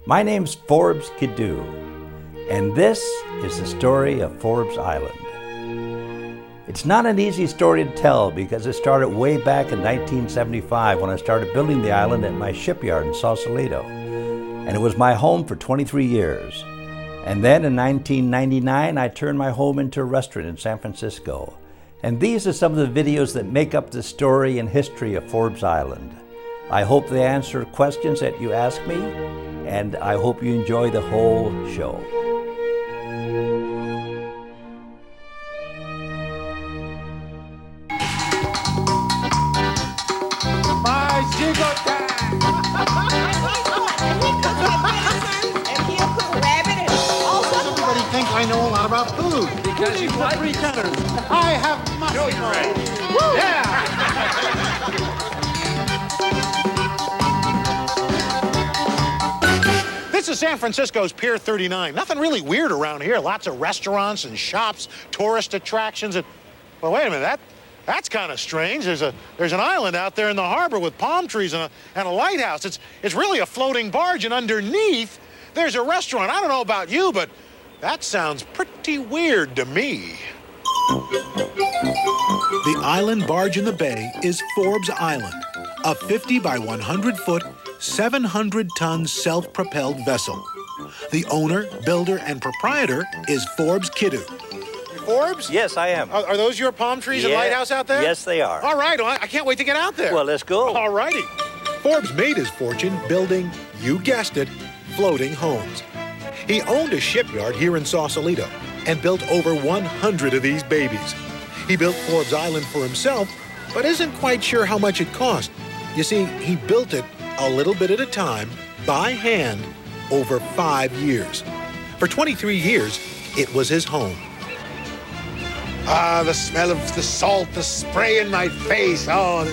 My name's Forbes Kidoo, and this is the story of Forbes Island. It's not an easy story to tell because it started way back in 1975 when I started building the island at my shipyard in Sausalito. And it was my home for 23 years. And then in 1999, I turned my home into a restaurant in San Francisco. And these are some of the videos that make up the story and history of Forbes Island. I hope they answer questions that you ask me, and I hope you enjoy the whole show. Everybody thinks I know a lot about food. Because you like three tenors. I have muscle. No, you're right. Woo! Yeah. This is San Francisco's Pier 39. Nothing really weird around here. Lots of restaurants and shops, tourist attractions, and well, wait a minute. That's kind of strange. There's an island out there in the harbor with palm trees and a lighthouse. It's really a floating barge, and underneath there's a restaurant. I don't know about you, but that sounds pretty weird to me. The island barge in the bay is Forbes Island, a 50 by 100 foot, 700-ton self-propelled vessel. The owner, builder, and proprietor is Forbes Kidoo. Forbes? Yes, I am. Are those your palm trees and lighthouse out there? Yes, they are. All right, well, I can't wait to get out there. Well, let's go. All righty. Forbes made his fortune building, you guessed it, floating homes. He owned a shipyard here in Sausalito and built over 100 of these babies. He built Forbes Island for himself, but isn't quite sure how much it cost. You see, he built it a little bit at a time, by hand, over 5 years. For 23 years, it was his home. Ah, the smell of the salt, the spray in my face. Oh,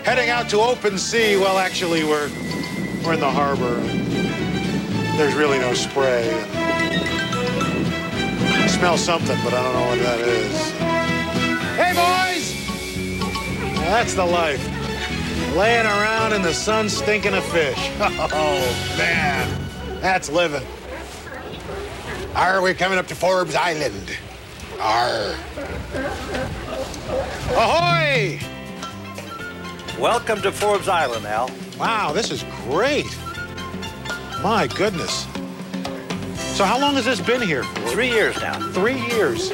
heading out to open sea. Well, actually, we're in the harbor. There's really no spray. I smell something, but I don't know what that is. Hey, boys! Now, that's the life. Laying around in the sun stinking of fish. Oh, man. That's living. Arr, we're coming up to Forbes Island. Arr. Ahoy! Welcome to Forbes Island, Al. Wow, this is great. My goodness. So how long has this been here for? 3 years now. 3 years.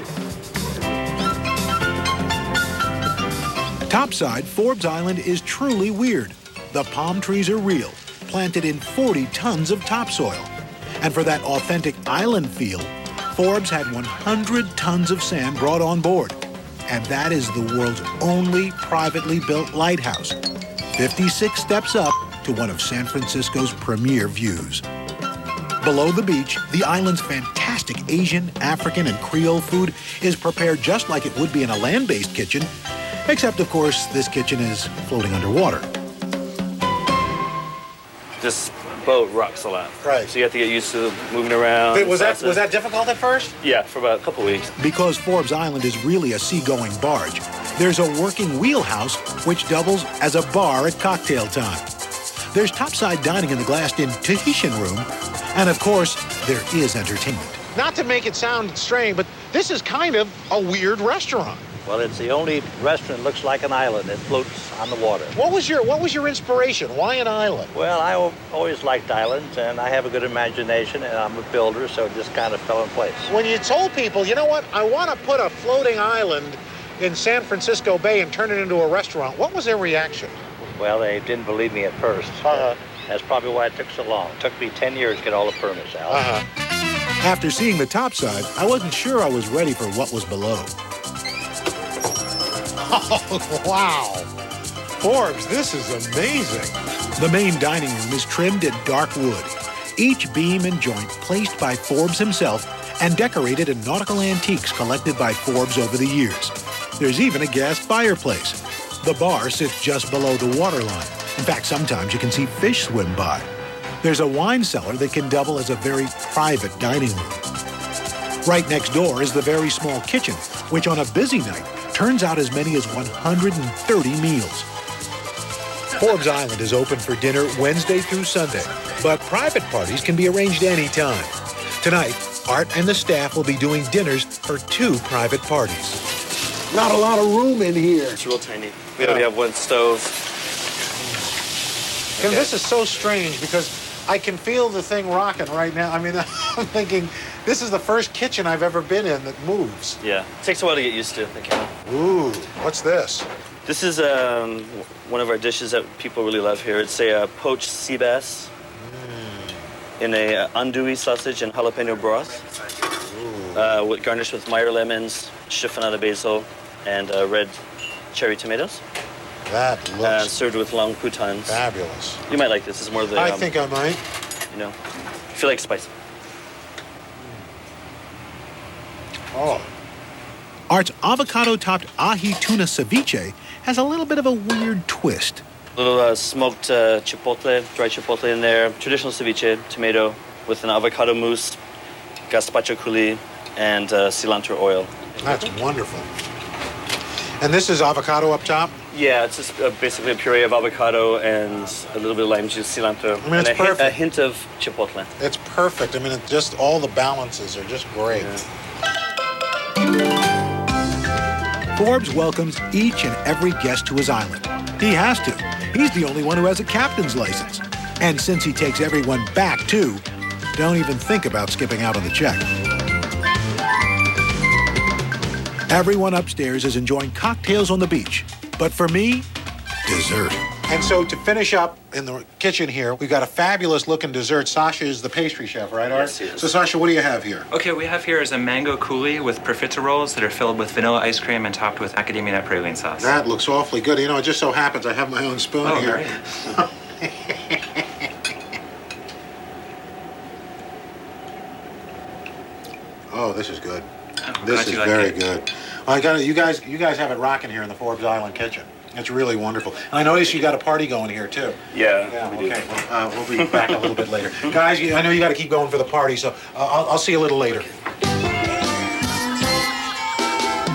Topside, Forbes Island is truly weird. The palm trees are real, planted in 40 tons of topsoil. And for that authentic island feel, Forbes had 100 tons of sand brought on board. And that is the world's only privately built lighthouse, 56 steps up to one of San Francisco's premier views. Below the beach, the island's fantastic Asian, African, and Creole food is prepared just like it would be in a land-based kitchen, except, of course, this kitchen is floating underwater. This boat rocks a lot. Right. So you have to get used to moving around. Was that difficult at first? Yeah, for about a couple weeks. Because Forbes Island is really a seagoing barge, there's a working wheelhouse which doubles as a bar at cocktail time. There's topside dining in the glassed-in Tahitian room, and of course, there is entertainment. Not to make it sound strange, but this is kind of a weird restaurant. Well, it's the only restaurant that looks like an island that floats on the water. What was your inspiration? Why an island? Well, I always liked islands, and I have a good imagination, and I'm a builder, so it just kind of fell in place. When you told people, you know what, I want to put a floating island in San Francisco Bay and turn it into a restaurant, what was their reaction? Well, they didn't believe me at first. That's probably why it took so long. It took me 10 years to get all the permits out. After seeing the topside, I wasn't sure I was ready for what was below. Oh, wow. Forbes, this is amazing. The main dining room is trimmed in dark wood, each beam and joint placed by Forbes himself and decorated in nautical antiques collected by Forbes over the years. There's even a gas fireplace. The bar sits just below the waterline. In fact, sometimes you can see fish swim by. There's a wine cellar that can double as a very private dining room. Right next door is the very small kitchen, which on a busy night turns out as many as 130 meals. Forbes Island is open for dinner Wednesday through Sunday, but private parties can be arranged anytime. Tonight, Art and the staff will be doing dinners for 2 private parties. Not a lot of room in here. It's real tiny. We only have one stove. And this is so strange because I can feel the thing rocking right now. I mean, I'm thinking, this is the first kitchen I've ever been in that moves. Yeah, it takes a while to get used to. Ooh, what's this? This is one of our dishes that people really love here. It's a poached sea bass in a andouille sausage and jalapeno broth, garnished with Meyer lemons, chiffonade basil, and red cherry tomatoes. That looks served with long croutons. fabulous. You might like this. It's more of the. I think I might. You know, if you like spicy. Oh. Art's avocado-topped ahi tuna ceviche has a little bit of a weird twist. A little smoked chipotle, dry chipotle in there. Traditional ceviche, tomato with an avocado mousse, gazpacho coulis, and cilantro oil. That's wonderful. And this is avocado up top? Yeah, it's just basically a puree of avocado and a little bit of lime juice, cilantro, I mean, it's and perfect. a hint of chipotle. It's perfect. I mean, it just all the balances are just great. Yeah. Forbes welcomes each and every guest to his island. He has to. He's the only one who has a captain's license. And since he takes everyone back, too, don't even think about skipping out on the check. Everyone upstairs is enjoying cocktails on the beach. But for me, dessert. And so to finish up in the kitchen here, we've got a fabulous looking dessert. Sasha is the pastry chef, right, Art? Yes, he is. So Sasha, what do you have here? Okay, what we have here is a mango coulis with profiteroles that are filled with vanilla ice cream and topped with macadamia nut praline sauce. That looks awfully good. You know, it just so happens I have my own spoon Oh, here. great. Oh, this is good. I'm This glad is you like very it. good. Well, you guys have it rocking here in the Forbes Island kitchen. It's really wonderful. And I noticed you got a party going here too. Yeah, we do. Okay. Well, we'll be back a little bit later, guys. I know you got to keep going for the party, so I'll see you a little later.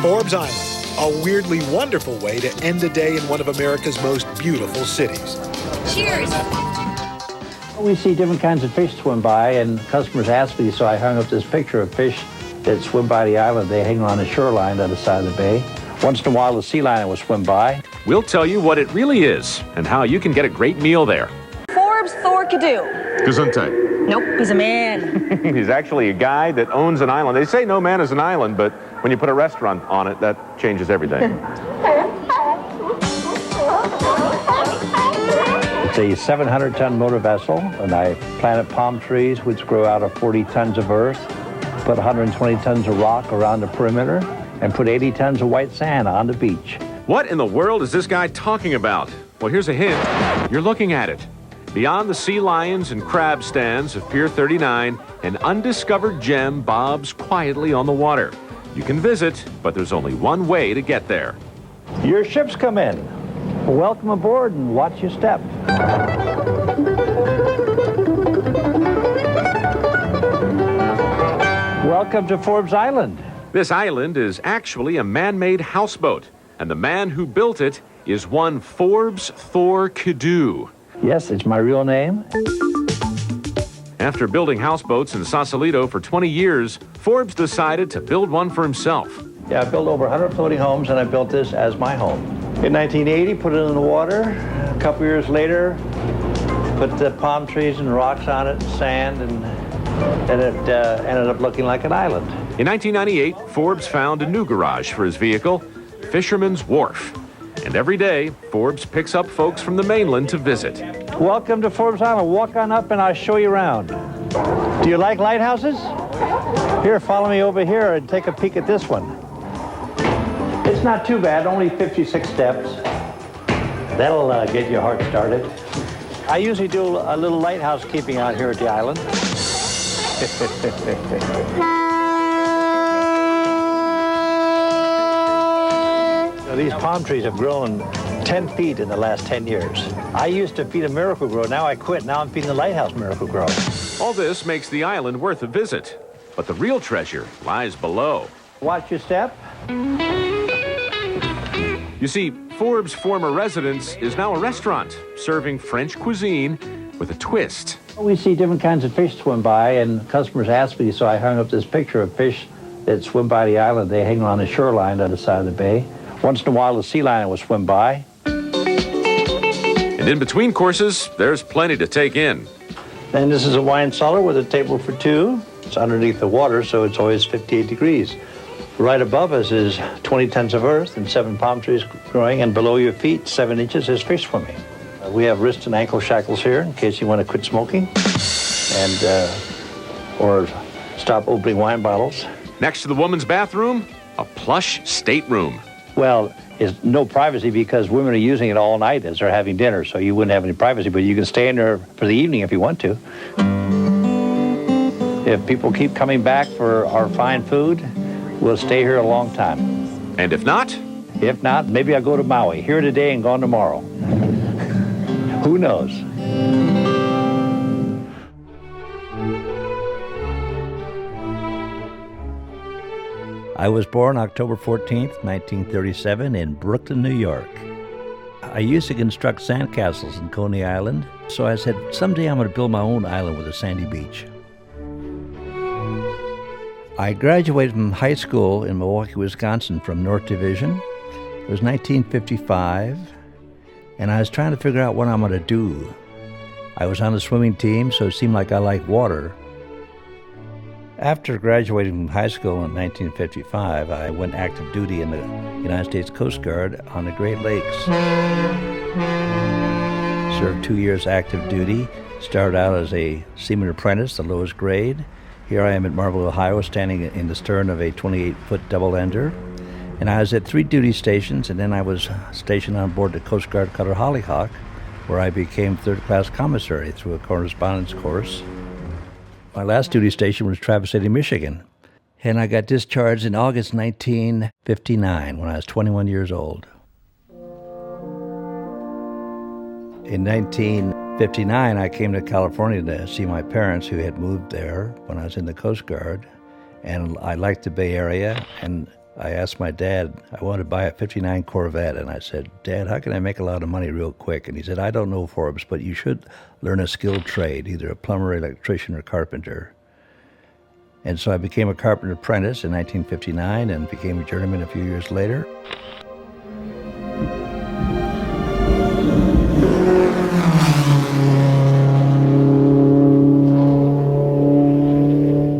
Forbes Island, a weirdly wonderful way to end a day in one of America's most beautiful cities. Cheers! We see different kinds of fish swim by, and customers ask me, so I hung up this picture of fish that swim by the island. They hang on the shoreline on the side of the bay. Once in a while, the sea lion will swim by. We'll tell you what it really is and how you can get a great meal there. Forbes Thor Cadu. Gesundheit. Nope, he's a man. He's actually a guy that owns an island. They say no man is an island, but when you put a restaurant on it, that changes everything. It's a 700-ton motor vessel, and I planted palm trees, which grow out of 40 tons of earth, put 120 tons of rock around the perimeter, and put 80 tons of white sand on the beach. What in the world is this guy talking about? Well, here's a hint. You're looking at it. Beyond the sea lions and crab stands of Pier 39, an undiscovered gem bobs quietly on the water. You can visit, but there's only one way to get there. Your ship's come in. Welcome aboard and watch your step. Welcome to Forbes Island. This island is actually a man-made houseboat, and the man who built it is one Forbes Thor Cadu. Yes, it's my real name. After building houseboats in Sausalito for 20 years, Forbes decided to build one for himself. Yeah, I built over 100 floating homes, and I built this as my home. In 1980, put it in the water. A couple years later, put the palm trees and rocks on it, sand, and it ended up looking like an island. In 1998, Forbes found a new garage for his vehicle, Fisherman's Wharf. And every day, Forbes picks up folks from the mainland to visit. Welcome to Forbes Island. Walk on up and I'll show you around. Do you like lighthouses? Here, follow me over here and take a peek at this one. It's not too bad, only 56 steps. That'll get your heart started. I usually do a little lighthouse keeping out here at the island. These palm trees have grown 10 feet in the last 10 years. I used to feed a Miracle Grow. Now I quit. Now I'm feeding the Lighthouse Miracle Grow. All this makes the island worth a visit. But the real treasure lies below. Watch your step. You see, Forbes' former residence is now a restaurant serving French cuisine with a twist. We see different kinds of fish swim by, and customers ask me, so I hung up this picture of fish that swim by the island. They hang on the shoreline on the side of the bay. Once in a while, the sea lion will swim by. And in between courses, there's plenty to take in. Then this is a wine cellar with a table for two. It's underneath the water, so it's always 58 degrees. Right above us is 20 tons of earth and 7 palm trees growing, and below your feet, 7 inches, is fish swimming. We have wrist and ankle shackles here in case you want to quit smoking and or stop opening wine bottles. Next to the woman's bathroom, a plush stateroom. Well, it's no privacy because women are using it all night as they're having dinner, so you wouldn't have any privacy, but you can stay in there for the evening if you want to. If people keep coming back for our fine food, we'll stay here a long time. And if not? If not, maybe I'll go to Maui. Here today and gone tomorrow. Who knows? I was born October 14th, 1937 in Brooklyn, New York. I used to construct sandcastles in Coney Island, so I said, someday I'm going to build my own island with a sandy beach. I graduated from high school in Milwaukee, Wisconsin from North Division. It was 1955, and I was trying to figure out what I'm going to do. I was on the swimming team, so it seemed like I liked water. After graduating from high school in 1955, I went active duty in the United States Coast Guard on the Great Lakes. Served 2 years active duty, started out as a seaman apprentice, the lowest grade. Here I am at Marble, Ohio, standing in the stern of a 28-foot double-ender. And I was at 3 duty stations, and then I was stationed on board the Coast Guard cutter Hollyhock, where I became third-class commissary through a correspondence course. My last duty station was Traverse City, Michigan, and I got discharged in August 1959 when I was 21 years old. In 1959, I came to California to see my parents who had moved there when I was in the Coast Guard, and I liked the Bay Area, and I asked my dad, I wanted to buy a 59 Corvette, and I said, Dad, how can I make a lot of money real quick? And he said, I don't know, Forbes, but you should learn a skilled trade, either a plumber, electrician, or carpenter. And so I became a carpenter apprentice in 1959 and became a journeyman a few years later.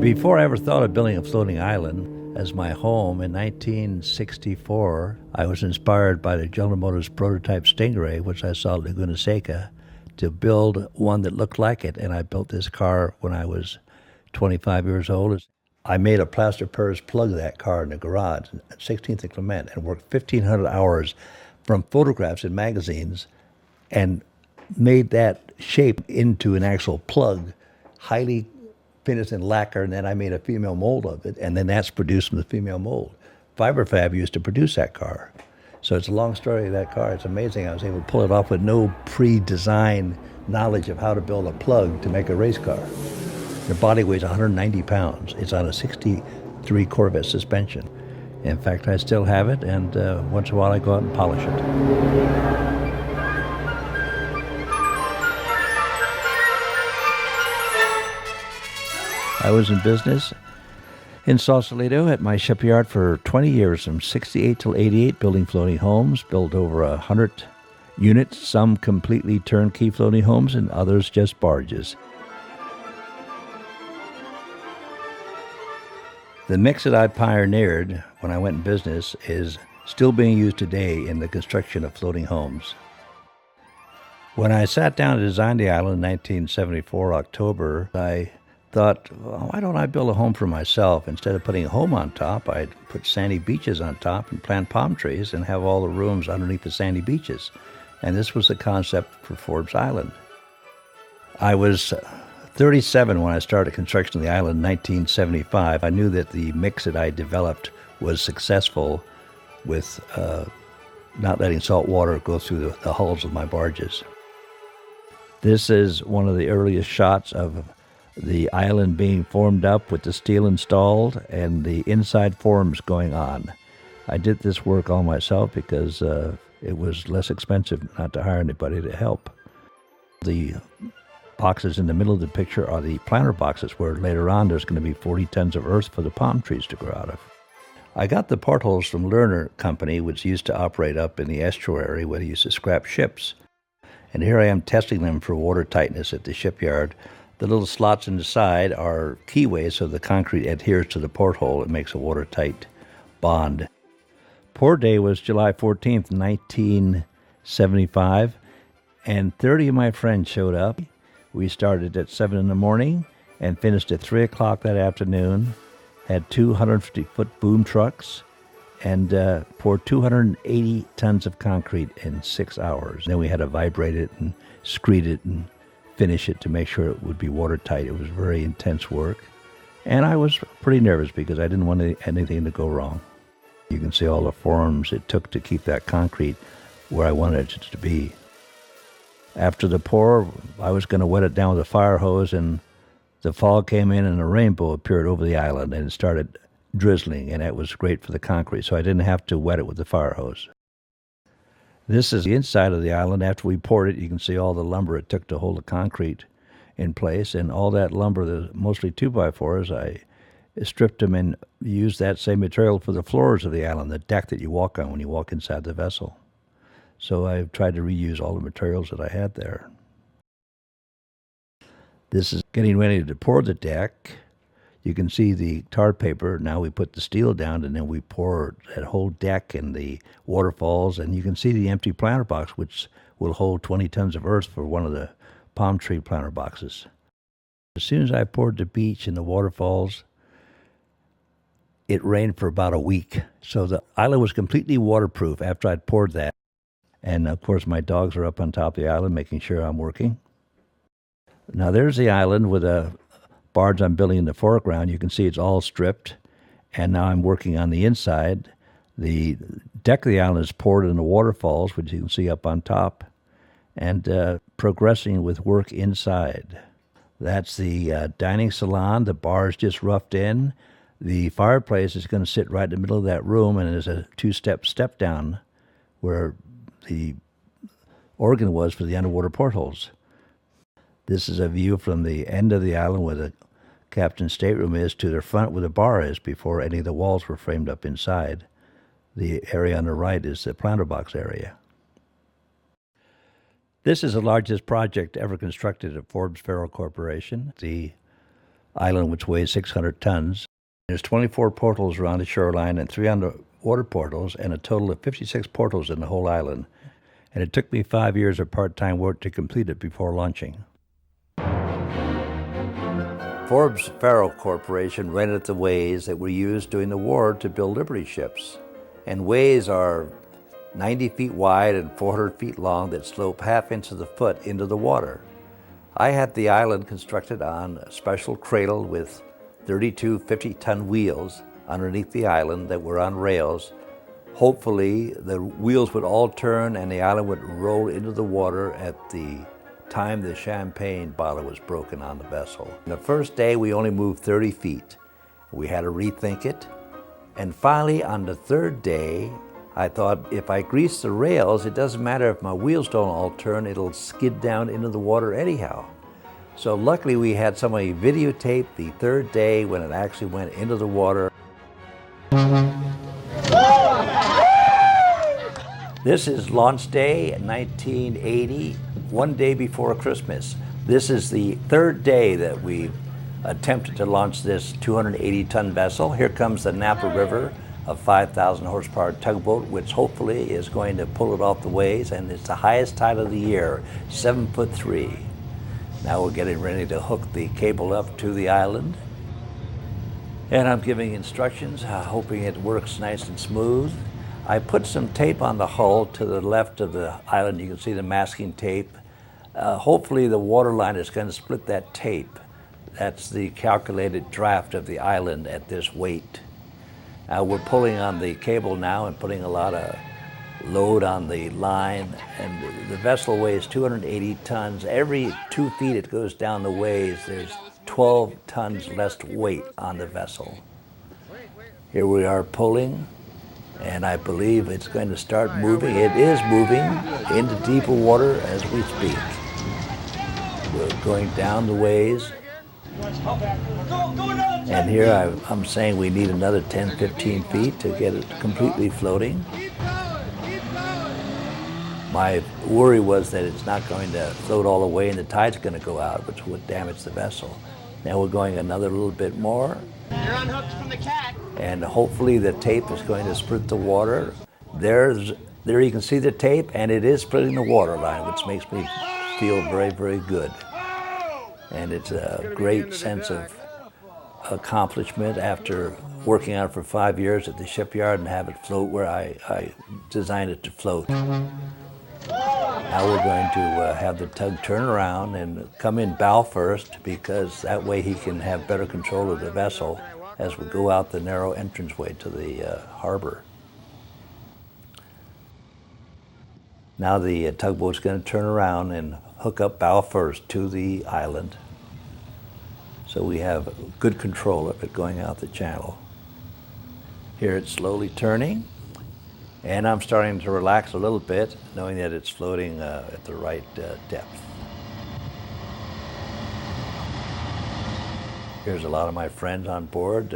Before I ever thought of building a floating island as my home, in 1964, I was inspired by the General Motors prototype Stingray, which I saw at Laguna Seca, to build one that looked like it. And I built this car when I was 25 years old. I made a plaster Paris plug of that car in the garage at 16th and Clement and worked 1,500 hours from photographs in magazines and made that shape into an actual plug, highly finished in lacquer, and then I made a female mold of it, and then that's produced from the female mold. Fiberfab used to produce that car. So it's a long story of that car. It's amazing I was able to pull it off with no pre-design knowledge of how to build a plug to make a race car. The body weighs 190 pounds. It's on a 63 Corvette suspension. In fact, I still have it, and once in a while I go out and polish it. I was in business in Sausalito at my shipyard for 20 years, from 68 till 88, building floating homes, built over 100 units, some completely turnkey floating homes and others just barges. The mix that I pioneered when I went in business is still being used today in the construction of floating homes. When I sat down to design the island in 1974, October, I thought, well, why don't I build a home for myself? Instead of putting a home on top, I'd put sandy beaches on top and plant palm trees and have all the rooms underneath the sandy beaches. And this was the concept for Forbes Island. I was 37 when I started construction of the island in 1975. I knew that the mix that I developed was successful with not letting salt water go through the hulls of my barges. This is one of the earliest shots of the island being formed up with the steel installed and the inside forms going on. I did this work all myself because it was less expensive not to hire anybody to help. The boxes in the middle of the picture are the planter boxes, where later on there's going to be 40 tons of earth for the palm trees to grow out of. I got the portholes from Lerner Company, which used to operate up in the estuary where they used to scrap ships. And here I am testing them for water tightness at the shipyard. The little slots in the side are keyways, so the concrete adheres to the porthole. It makes a watertight bond. Pour day was July 14th, 1975, and 30 of my friends showed up. We started at 7 in the morning and finished at 3 o'clock that afternoon, had 250-foot boom trucks, and poured 280 tons of concrete in 6 hours. Then we had to vibrate it and screed it and finish it to make sure it would be watertight. It was very intense work. And I was pretty nervous because I didn't want anything to go wrong. You can see all the forms it took to keep that concrete where I wanted it to be. After the pour, I was going to wet it down with a fire hose, and the fog came in and a rainbow appeared over the island, and it started drizzling, and that was great for the concrete, so I didn't have to wet it with the fire hose. This is the inside of the island. After we poured it, you can see all the lumber it took to hold the concrete in place, and all that lumber, mostly 2x4s, I stripped them and used that same material for the floors of the island, the deck that you walk on when you walk inside the vessel. So I've tried to reuse all the materials that I had there. This is getting ready to pour the deck. You can see the tar paper. Now we put the steel down, and then we pour that whole deck and the waterfalls, and you can see the empty planter box, which will hold 20 tons of earth for one of the palm tree planter boxes. As soon as I poured the beach and the waterfalls, it rained for about a week. So the island was completely waterproof after I'd poured that. And of course, my dogs are up on top of the island making sure I'm working. Now there's the island with a barge I'm building in the foreground. You can see it's all stripped. And now I'm working on the inside. The deck of the island is poured in the waterfalls, which you can see up on top, and progressing with work inside. That's the dining salon. The bar is just roughed in. The fireplace is going to sit right in the middle of that room, and there's a two-step step down where the organ was for the underwater portholes. This is a view from the end of the island where the captain's stateroom is to the front where the bar is before any of the walls were framed up inside. The area on the right is the planter box area. This is the largest project ever constructed at Forbes Ferro Corporation, the island which weighs 600 tons. There's 24 portals around the shoreline and 3 underwater portals, and a total of 56 portals in the whole island. And it took me 5 years of part-time work to complete it before launching. Forbes Ferro Corporation rented the ways that were used during the war to build Liberty ships. And ways are 90 feet wide and 400 feet long that slope half inch of the foot into the water. I had the island constructed on a special cradle with 32 50-ton wheels underneath the island that were on rails. Hopefully, the wheels would all turn and the island would roll into the water at the time the champagne bottle was broken on the vessel. The first day, we only moved 30 feet. We had to rethink it. And finally, on the third day, I thought, if I grease the rails, it doesn't matter if my wheels don't all turn, it'll skid down into the water anyhow. So luckily we had somebody videotape the third day when it actually went into the water. This is launch day 1980, one day before Christmas. This is the third day that we attempted to launch this 280-ton vessel. Here comes the Napa River, a 5,000 horsepower tugboat, which hopefully is going to pull it off the waves, and it's the highest tide of the year, 7'3". Now we're getting ready to hook the cable up to the island. And I'm giving instructions, hoping it works nice and smooth. I put some tape on the hull to the left of the island. You can see the masking tape. Hopefully the water line is going to split that tape. That's the calculated draft of the island at this weight. We're pulling on the cable now and putting a lot of load on the line, and the vessel weighs 280 tons. Every 2 feet it goes down the ways, there's 12 tons less weight on the vessel. Here we are pulling, and I believe it's going to start moving. It is moving into deeper water as we speak. We're going down the ways. And here I'm saying we need another 10, 15 feet to get it completely floating. My worry was that it's not going to float all the way and the tide's going to go out, which would damage the vessel. Now we're going another little bit more. You're unhooked from the cat. And hopefully the tape is going to split the water. There you can see the tape, and it is splitting the water line, which makes me feel very, very good. And it's a great sense of accomplishment after working on it for 5 years at the shipyard and have it float where I designed it to float. Now we're going to have the tug turn around and come in bow first, because that way he can have better control of the vessel as we go out the narrow entranceway to the harbor. Now the tugboat's going to turn around and hook up bow first to the island, so we have good control of it going out the channel. Here it's slowly turning, and I'm starting to relax a little bit, knowing that it's floating at the right depth. Here's a lot of my friends on board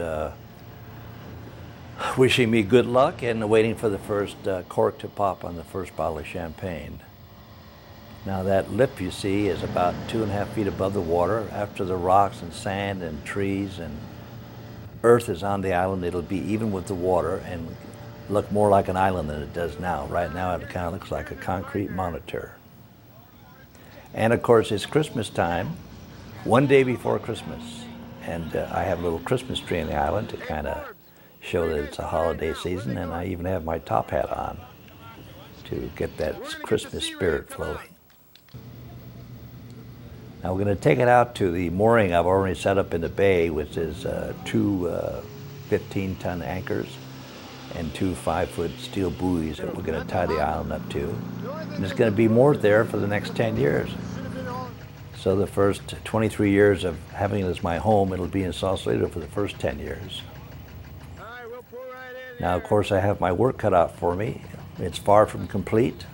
wishing me good luck and waiting for the first cork to pop on the first bottle of champagne. Now that lip you see is about 2.5 feet above the water. After the rocks and sand and trees and earth is on the island, it'll be even with the water and look more like an island than it does now. Right now it kind of looks like a concrete monitor. And of course it's Christmas time, one day before Christmas. And I have a little Christmas tree on the island to kind of show that it's a holiday season, and I even have my top hat on to get that Christmas spirit flowing. Now we're going to take it out to the mooring I've already set up in the bay, which is two 15-ton anchors and two 5-foot steel buoys that we're going to tie the island up to. And it's going to be moored there for the next 10 years. So the first 23 years of having it as my home, it'll be in Sausalito for the first 10 years. Now, of course, I have my work cut out for me. It's far from complete.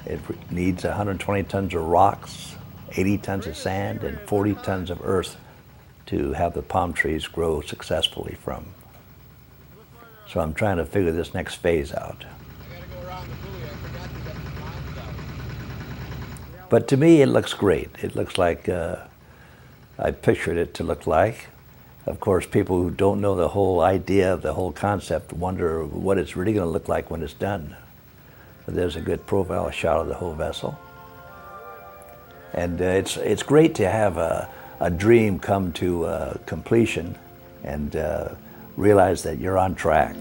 It needs 120 tons of rocks, 80 tons of sand, and 40 tons of earth to have the palm trees grow successfully from. So I'm trying to figure this next phase out. But to me, it looks great. It looks like I pictured it to look like. Of course, people who don't know the whole idea of the whole concept wonder what it's really going to look like when it's done. But there's a good profile shot of the whole vessel. And it's great to have a dream come to completion and realize that you're on track.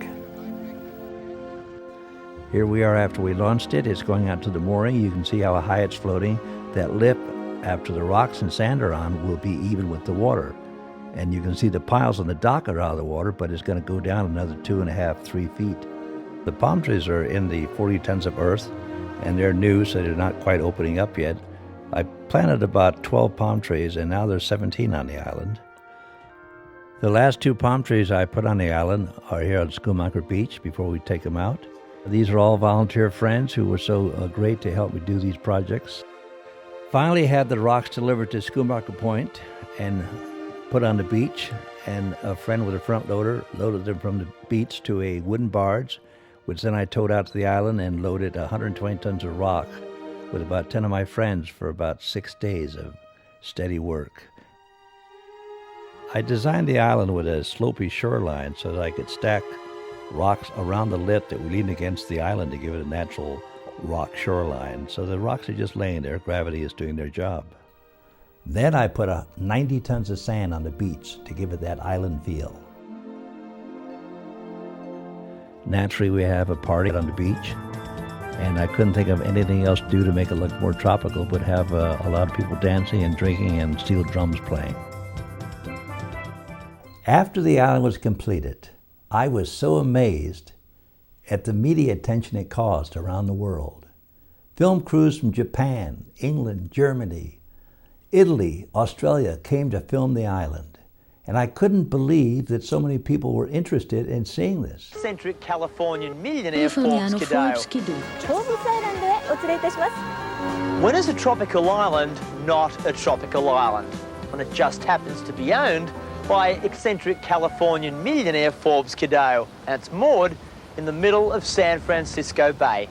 Here we are after we launched it. It's going out to the mooring. You can see how high it's floating. That lip, after the rocks and sand are on, will be even with the water. And you can see the piles on the dock are out of the water, but it's going to go down another 2.5, 3 feet. The palm trees are in the 40 tons of earth, and they're new, so they're not quite opening up yet. I planted about 12 palm trees, and now there's 17 on the island. The last 2 palm trees I put on the island are here on Schumacher Beach before we take them out. These are all volunteer friends who were so great to help me do these projects. Finally had the rocks delivered to Schumacher Point and put on the beach, and a friend with a front loader loaded them from the beach to a wooden barge, which then I towed out to the island and loaded 120 tons of rock with about 10 of my friends for about 6 days of steady work. I designed the island with a slopey shoreline so that I could stack rocks around the lip that we lean against the island to give it a natural rock shoreline. So the rocks are just laying there. Gravity is doing their job. Then I put 90 tons of sand on the beach to give it that island feel. Naturally, we have a party on the beach, and I couldn't think of anything else to do to make it look more tropical but have a lot of people dancing and drinking and steel drums playing. After the island was completed, I was so amazed at the media attention it caused around the world. Film crews from Japan, England, Germany, Italy, Australia came to film the island. And I couldn't believe that so many people were interested in seeing this. Eccentric Californian millionaire Californiano Forbes Forbes Kiddo. Forbes Island へお連れいたします。 When is a tropical island not a tropical island? When it just happens to be owned by eccentric Californian millionaire Forbes Kiddo, and it's moored in the middle of San Francisco Bay.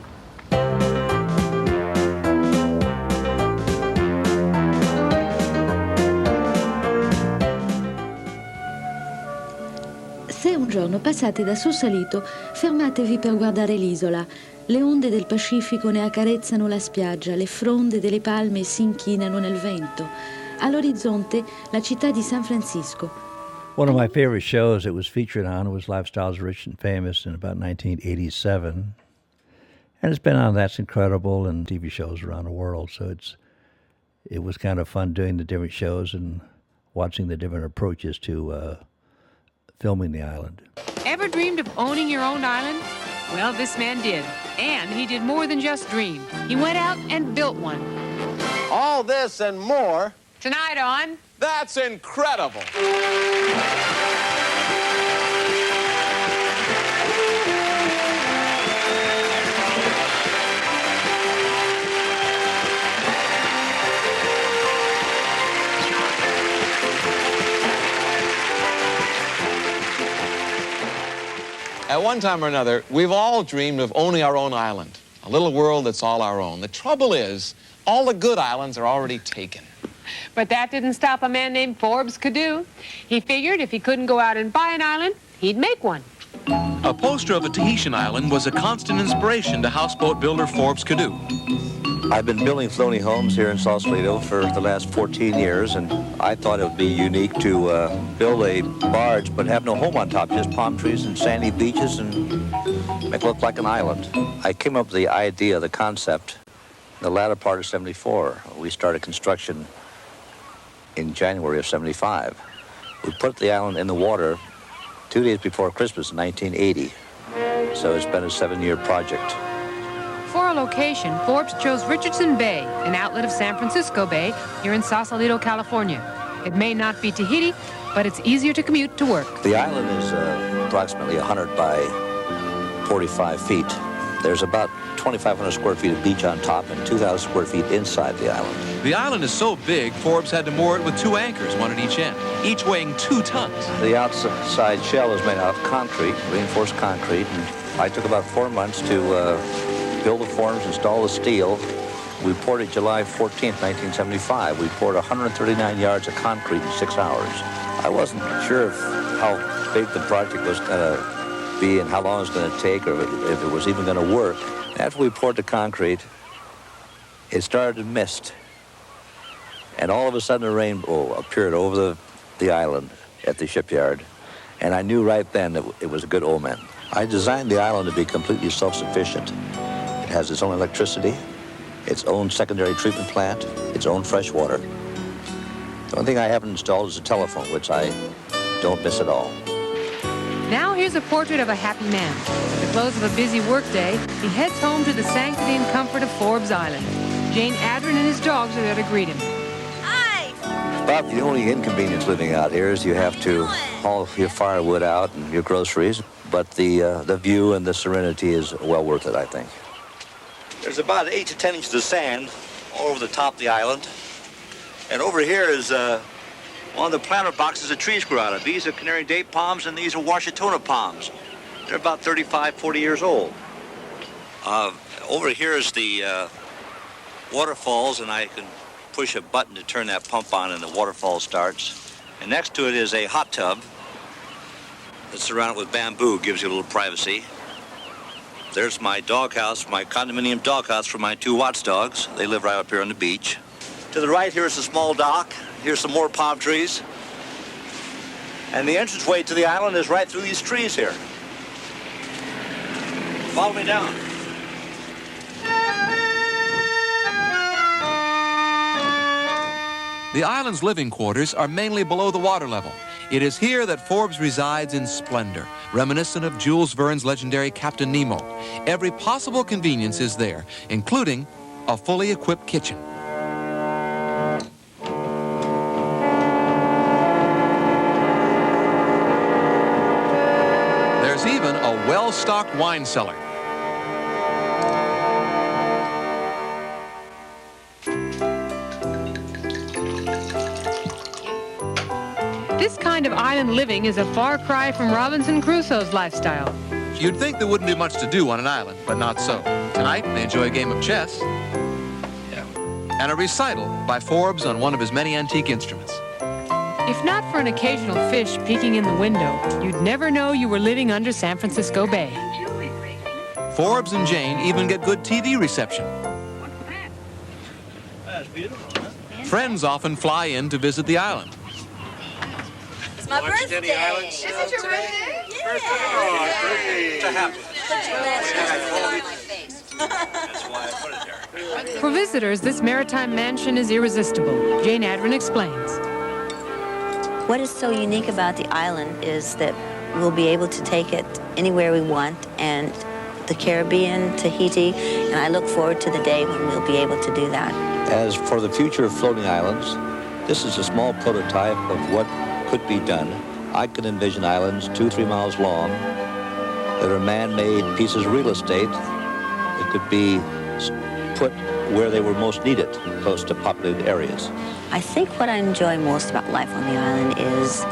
Se un giorno passate da Sausalito, fermatevi per guardare l'isola. Le onde del Pacifico ne accarezzano la spiaggia, le fronde delle palme si inchinano nel vento. All'orizzonte la città di San Francisco. One of my favorite shows it was featured on was Lifestyles Rich and Famous in about 1987. And it's been on That's Incredible and TV shows around the world. So it was kind of fun doing the different shows and watching the different approaches to filming the island. Ever dreamed of owning your own island? Well, this man did. And he did more than just dream. He went out and built one. All this and more. Tonight on That's Incredible. At one time or another, we've all dreamed of owning our own island, a little world that's all our own. The trouble is, all the good islands are already taken. But that didn't stop a man named Forbes Kiddo. He figured if he couldn't go out and buy an island, he'd make one. A poster of a Tahitian island was a constant inspiration to houseboat builder Forbes Kiddo. I've been building floating homes here in Sausalito for the last 14 years, and I thought it would be unique to build a barge but have no home on top, just palm trees and sandy beaches and make it look like an island. I came up with the idea, the concept, in the latter part of '74. We started construction in January of '75. We put the island in the water 2 days before Christmas in 1980. So it's been a 7-year project. For a location, Forbes chose Richardson Bay, an outlet of San Francisco Bay, here in Sausalito, California. It may not be Tahiti, but it's easier to commute to work. The island is approximately 100 by 45 feet. There's about 2,500 square feet of beach on top and 2,000 square feet inside the island. The island is so big, Forbes had to moor it with 2 anchors, one at each end, each weighing 2 tons. The outside shell is made out of concrete, reinforced concrete, and I took about 4 months to build the forms, install the steel. We poured it July 14th, 1975. We poured 139 yards of concrete in 6 hours. I wasn't sure how big the project was going to be and how long it was going to take or if it was even going to work. After we poured the concrete, it started to mist. And all of a sudden a rainbow appeared over the island at the shipyard. And I knew right then that it was a good omen. I designed the island to be completely self-sufficient. It has its own electricity, its own secondary treatment plant, its own fresh water. The only thing I haven't installed is a telephone, which I don't miss at all. Now here's a portrait of a happy man. At the close of a busy workday, he heads home to the sanctity and comfort of Forbes Island. Jane Adrin and his dogs are there to greet him. Hi! About the only inconvenience living out here is you have to haul your firewood out and your groceries, but the view and the serenity is well worth it, I think. There's about 8 to 10 inches of sand all over the top of the island. And over here is one of the planter boxes that trees grow out of. These are canary date palms and these are Washingtona palms. They're about 35, 40 years old. Over here is the waterfalls, and I can push a button to turn that pump on and the waterfall starts. And next to it is a hot tub that's surrounded with bamboo, gives you a little privacy. There's my doghouse, my condominium doghouse for my 2 watchdogs. They live right up here on the beach. To the right, here's a small dock. Here's some more palm trees. And the entranceway to the island is right through these trees here. Follow me down. The island's living quarters are mainly below the water level. It is here that Forbes resides in splendor, reminiscent of Jules Verne's legendary Captain Nemo. Every possible convenience is there, including a fully equipped kitchen. well-stocked wine cellar. This kind of island living is a far cry from Robinson Crusoe's lifestyle. You'd think there wouldn't be much to do on an island, but not so. Tonight, they enjoy a game of chess and a recital by Forbes on one of his many antique instruments. If not for an occasional fish peeking in the window, you'd never know you were living under San Francisco Bay. Forbes and Jane even get good TV reception. Friends often fly in to visit the island. It's my birthday. Is it your birthday? Yeah. It's a happy. For visitors, this maritime mansion is irresistible. Jane Adrin explains. What is so unique about the island is that we'll be able to take it anywhere we want, and the Caribbean, Tahiti, and I look forward to the day when we'll be able to do that. As for the future of floating islands, this is a small prototype of what could be done. I could envision islands 2-3 miles long that are man-made pieces of real estate that could be put where they were most needed, close to populated areas. I think what I enjoy most about life on the island is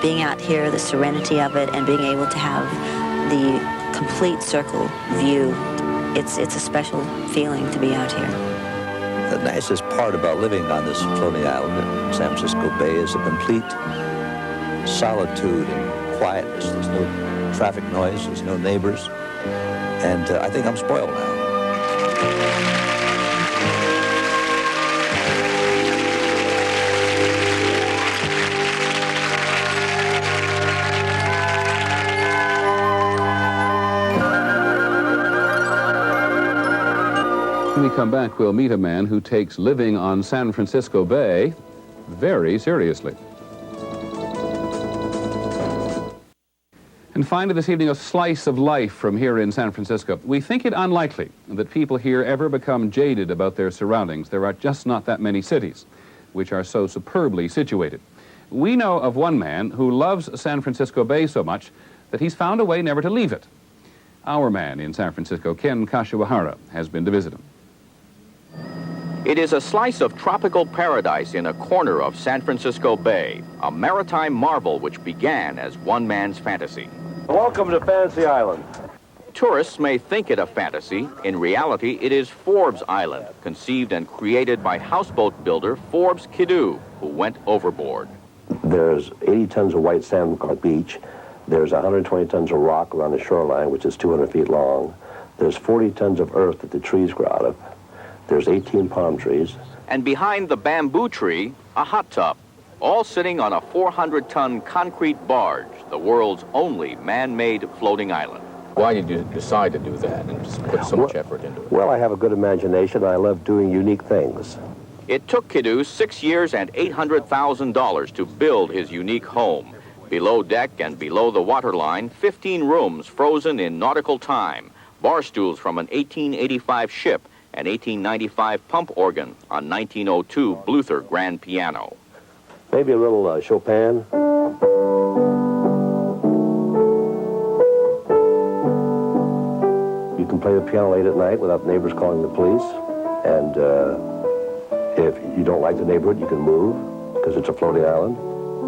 being out here, the serenity of it, and being able to have the complete circle view. It's a special feeling to be out here. The nicest part about living on this floating island in San Francisco Bay is the complete solitude and quietness. There's no traffic noise, there's no neighbors, and I think I'm spoiled now. When we come back, we'll meet a man who takes living on San Francisco Bay very seriously. And finally this evening, a slice of life from here in San Francisco. We think it unlikely that people here ever become jaded about their surroundings. There are just not that many cities which are so superbly situated. We know of one man who loves San Francisco Bay so much that he's found a way never to leave it. Our man in San Francisco, Ken Kashiwahara, has been to visit him. It is a slice of tropical paradise in a corner of San Francisco Bay, a maritime marvel which began as one man's fantasy. Welcome to Fantasy Island. Tourists may think it a fantasy. In reality, it is Forbes Island, conceived and created by houseboat builder Forbes Kidoo, who went overboard. There's 80 tons of white sand on the beach. There's 120 tons of rock around the shoreline, which is 200 feet long. There's 40 tons of earth that the trees grow out of. There's 18 palm trees. And behind the bamboo tree, a hot tub, all sitting on a 400-ton concrete barge, the world's only man-made floating island. Why did you decide to do that and just put so much effort into it? Well, I have a good imagination. I love doing unique things. It took Kidoo 6 years and $800,000 to build his unique home. Below deck and below the waterline, 15 rooms frozen in nautical time, bar stools from an 1885 ship, an 1895 pump organ, a 1902 Bluther grand piano. Maybe a little Chopin. You can play the piano late at night without neighbors calling the police. And if you don't like the neighborhood, you can move, because it's a floating island.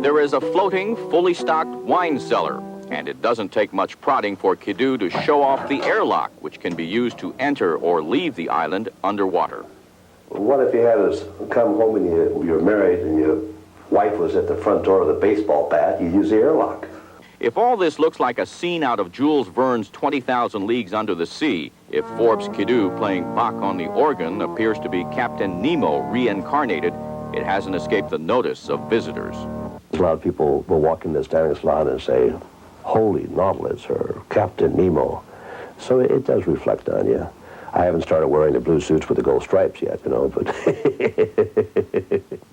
There is a floating, fully stocked wine cellar, and it doesn't take much prodding for Kidoo to show off the airlock, which can be used to enter or leave the island underwater. What if you had us come home and you were married and your wife was at the front door of the baseball bat? You use the airlock. If all this looks like a scene out of Jules Verne's 20,000 Leagues Under the Sea, if Forbes Kidoo playing Bach on the organ appears to be Captain Nemo reincarnated, it hasn't escaped the notice of visitors. A lot of people will walk in this dining salon and say, "Holy Nautilus," or "Captain Nemo." So it does reflect on you. I haven't started wearing the blue suits with the gold stripes yet, you know, but...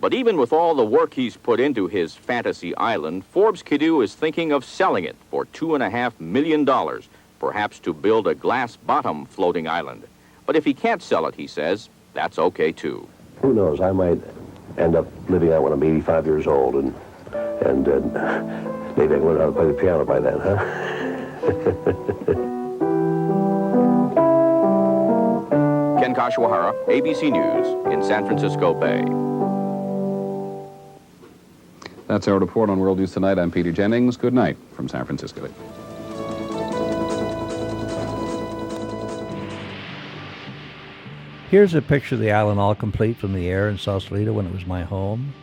But even with all the work he's put into his fantasy island, Forbes Kidoo is thinking of selling it for $2.5 million, perhaps to build a glass-bottom floating island. But if he can't sell it, he says, that's okay too. Who knows, I might end up living out when I'm 85 years old, and maybe I can learn how to play the piano by then, huh? Ken Kashiwahara, ABC News, in San Francisco Bay. That's our report on World News Tonight. I'm Peter Jennings. Good night from San Francisco. Here's a picture of the island all complete from the air in Sausalito when it was my home.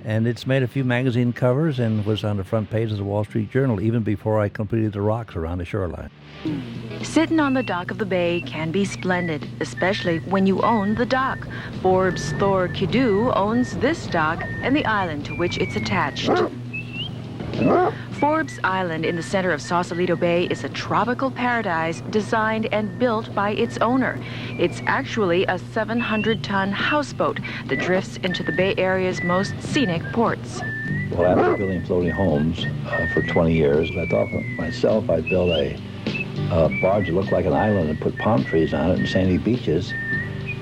And it's made a few magazine covers and was on the front page of the Wall Street Journal even before I completed the rocks around the shoreline. Sitting on the dock of the bay can be splendid, especially when you own the dock. Forbes' Thor Kidu owns this dock and the island to which it's attached. Forbes Island in the center of Sausalito Bay is a tropical paradise designed and built by its owner. It's actually a 700-ton houseboat that drifts into the Bay Area's most scenic ports. Well, after building floating homes for 20 years, I thought for myself I'd build a barge that looked like an island and put palm trees on it and sandy beaches,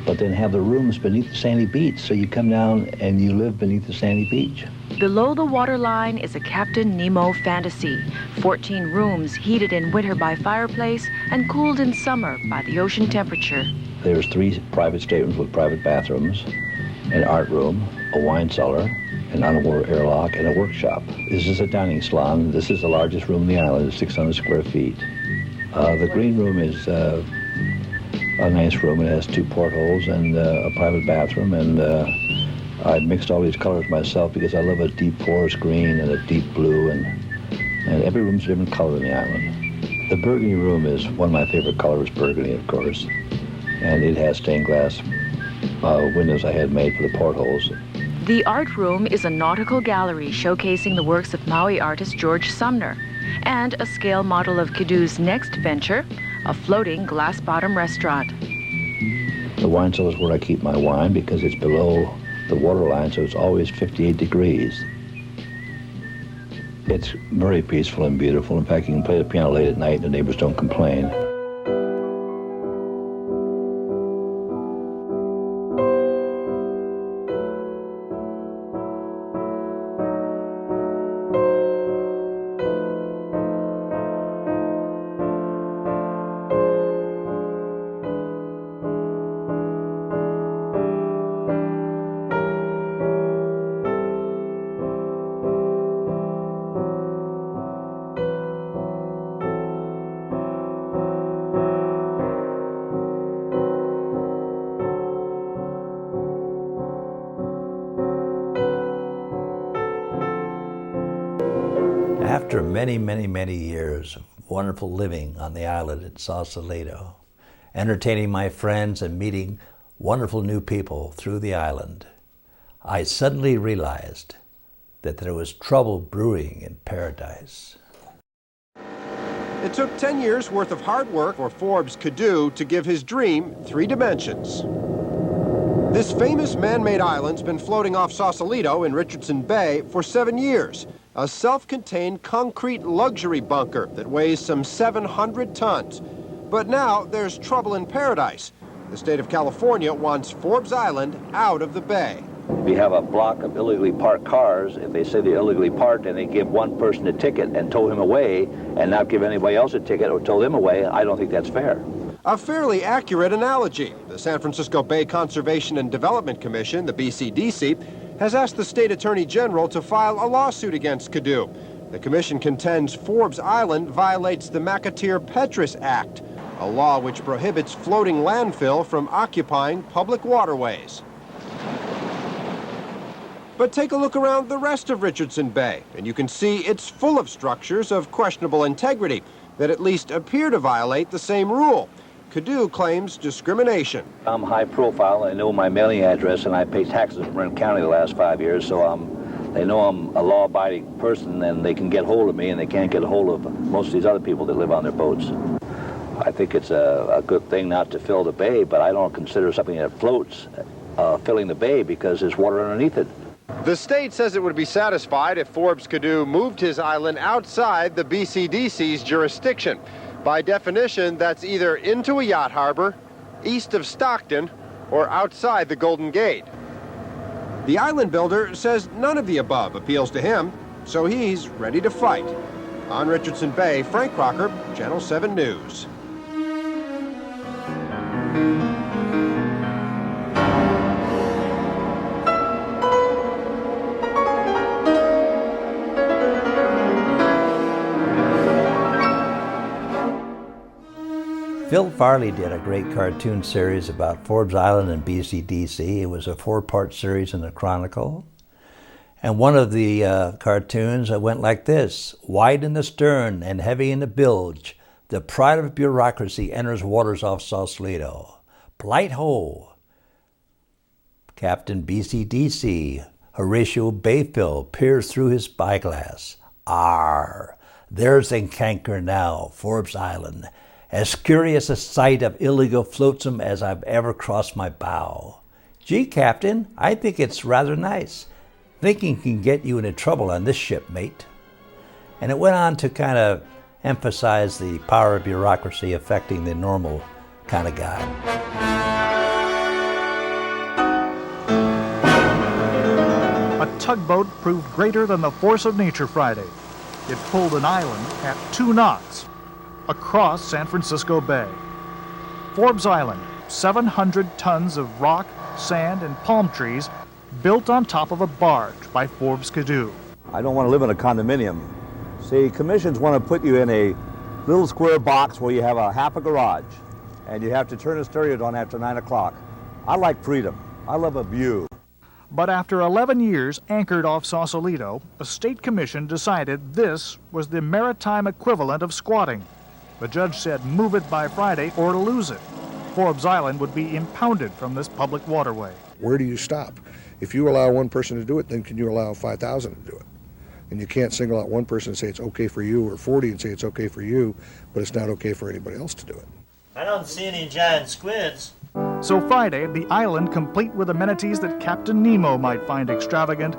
but then have the rooms beneath the sandy beach, so you come down and you live beneath the sandy beach. Below the waterline is a Captain Nemo fantasy. 14 rooms heated in winter by fireplace and cooled in summer by the ocean temperature. There's 3 private staterooms with private bathrooms, an art room, a wine cellar, an underwater airlock, and a workshop. This is a dining salon. This is the largest room in the island. It's 600 square feet. The green room is a nice room. It has 2 portholes and a private bathroom, and I mixed all these colors myself because I love a deep forest green and a deep blue, and every room's a different color in the island. The burgundy room is one of my favorite colors, burgundy, of course, and it has stained glass windows I had made for the portholes. The art room is a nautical gallery showcasing the works of Maui artist George Sumner, and a scale model of Kidu's next venture, a floating glass-bottom restaurant. The wine cellar is where I keep my wine because it's below the waterline, so it's always 58 degrees. It's very peaceful and beautiful. In fact, you can play the piano late at night and the neighbors don't complain. After many years of wonderful living on the island at Sausalito, entertaining my friends and meeting wonderful new people through the island, I suddenly realized that there was trouble brewing in paradise. It took 10 years worth of hard work for Forbes Kidu to give his dream 3 dimensions. This famous man-made island's been floating off Sausalito in Richardson Bay for 7 years. A self-contained concrete luxury bunker that weighs some 700 tons. But now there's trouble in paradise. The state of California wants Forbes Island out of the bay. If you have a block of illegally parked cars, if they say they're illegally parked and they give one person a ticket and tow him away and not give anybody else a ticket or tow them away, I don't think that's fair. A fairly accurate analogy. The San Francisco Bay Conservation and Development Commission, the BCDC, has asked the state attorney general to file a lawsuit against Kidu. The commission contends Forbes Island violates the McAteer-Petras Act, a law which prohibits floating landfill from occupying public waterways. But take a look around the rest of Richardson Bay, and you can see it's full of structures of questionable integrity that at least appear to violate the same rule. Kidu claims discrimination. I'm high profile. I know my mailing address, and I pay taxes in Marin County the last 5 years, so they know I'm a law-abiding person, and they can get hold of me, and they can't get a hold of most of these other people that live on their boats. I think it's a good thing not to fill the bay, but I don't consider something that floats filling the bay because there's water underneath it. The state says it would be satisfied if Forbes Kidu moved his island outside the BCDC's jurisdiction. By definition, that's either into a yacht harbor, east of Stockton, or outside the Golden Gate. The island builder says none of the above appeals to him, so he's ready to fight. On Richardson Bay, Frank Crocker, Channel 7 News. Phil Farley did a great cartoon series about Forbes Island and BCDC. It was a 4-part series in the Chronicle. And one of the cartoons went like this: wide in the stern and heavy in the bilge, the pride of bureaucracy enters waters off Sausalito. Blight ho! Captain BCDC, Horatio Bayfield, peers through his spyglass. Arr! There's in canker now, Forbes Island, as curious a sight of illegal flotsam as I've ever crossed my bow. Gee, Captain, I think it's rather nice. Thinking can get you into trouble on this ship, mate. And it went on to kind of emphasize the power of bureaucracy affecting the normal kind of guy. A tugboat proved greater than the force of nature Friday. It pulled an island at 2 knots across San Francisco Bay. Forbes Island, 700 tons of rock, sand, and palm trees built on top of a barge by Forbes Canoe. I don't want to live in a condominium. See, commissions want to put you in a little square box where you have a half a garage and you have to turn the stereo on after 9 o'clock. I like freedom. I love a view. But after 11 years anchored off Sausalito, a state commission decided this was the maritime equivalent of squatting. The judge said move it by Friday or lose it. Forbes Island would be impounded from this public waterway. Where do you stop? If you allow one person to do it, then can you allow 5,000 to do it? And you can't single out one person and say it's okay for you, or 40 and say it's okay for you, but it's not okay for anybody else to do it. I don't see any giant squids. So Friday, the island, complete with amenities that Captain Nemo might find extravagant,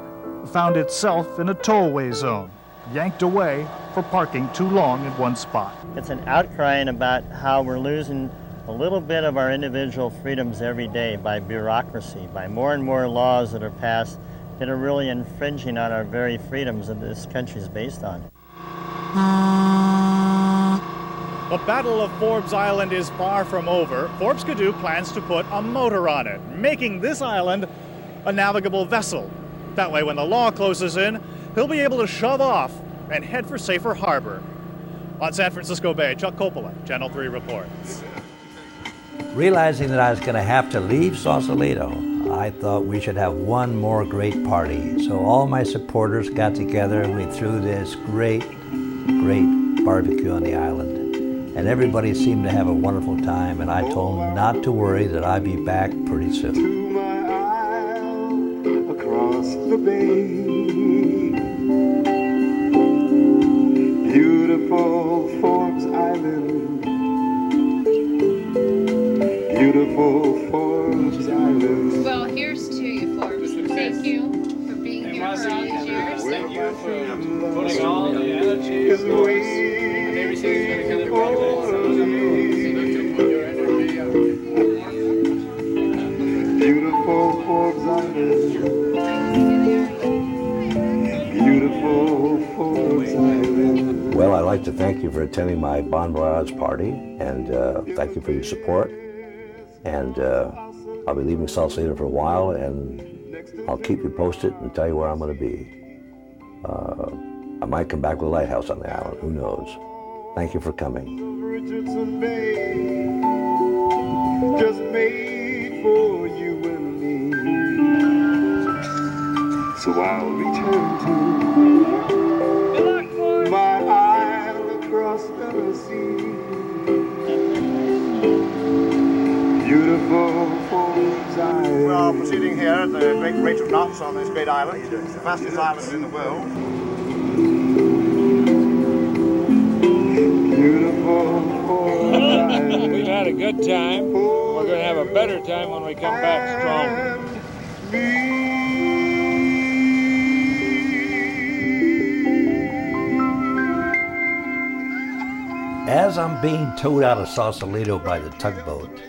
found itself in a tollway zone, yanked away for parking too long in one spot. It's an outcrying about how we're losing a little bit of our individual freedoms every day by bureaucracy, by more and more laws that are passed that are really infringing on our very freedoms that this country is based on. The Battle of Forbes Island is far from over. Forbes Canoe plans to put a motor on it, making this island a navigable vessel. That way, when the law closes in, he'll be able to shove off and head for safer harbor. On San Francisco Bay, Chuck Coppola, Channel 3 reports. Realizing that I was going to have to leave Sausalito, I thought we should have one more great party. So all my supporters got together and we threw this great barbecue on the island. And everybody seemed to have a wonderful time, and I told them not to worry, that I'd be back pretty soon. To my isle across the bay, beautiful Forbes Island, beautiful Forbes Island. Well, here's to you, Forbes. Thank you for being here for all these years. Thank you for putting all the energy into this. And everything's going to come together. Beautiful Forbes Island. Beautiful Forbes Island. Well, I'd like to thank you for attending my Bon Voyage party, and thank you for your support. And I'll be leaving Sausalito for a while, and I'll keep you posted and tell you where I'm going to be. I might come back with a lighthouse on the island, who knows. Thank you for coming. Richardson Bay, just made for you and me. So I'll return to my isle across Tennessee. Beautiful Forbes Island. We are proceeding here at the great rate of knots on this great island. It's the fastest island in the world. We've had a good time. We're going to have a better time when we come back stronger. As I'm being towed out of Sausalito by the tugboat,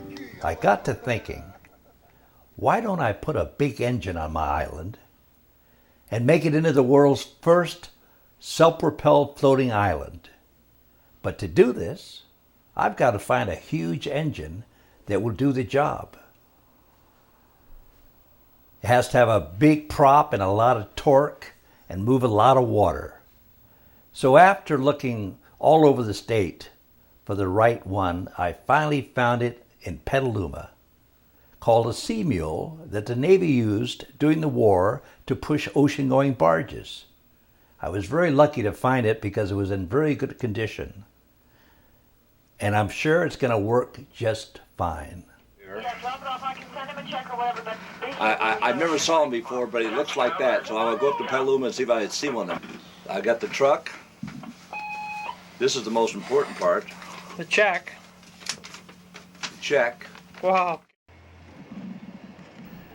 I got to thinking, why don't I put a big engine on my island and make it into the world's first self-propelled floating island. But to do this, I've got to find a huge engine that will do the job. It has to have a big prop and a lot of torque and move a lot of water. So after looking all over the state for the right one, I finally found it in Petaluma, called a sea mule that the Navy used during the war to push ocean-going barges. I was very lucky to find it because it was in very good condition. And I'm sure it's going to work just fine. I've never saw him before, but he looks like that, so I'll go up to Petaluma and see if I can see one of them. I got the truck. This is the most important part. The check. Check. Wow.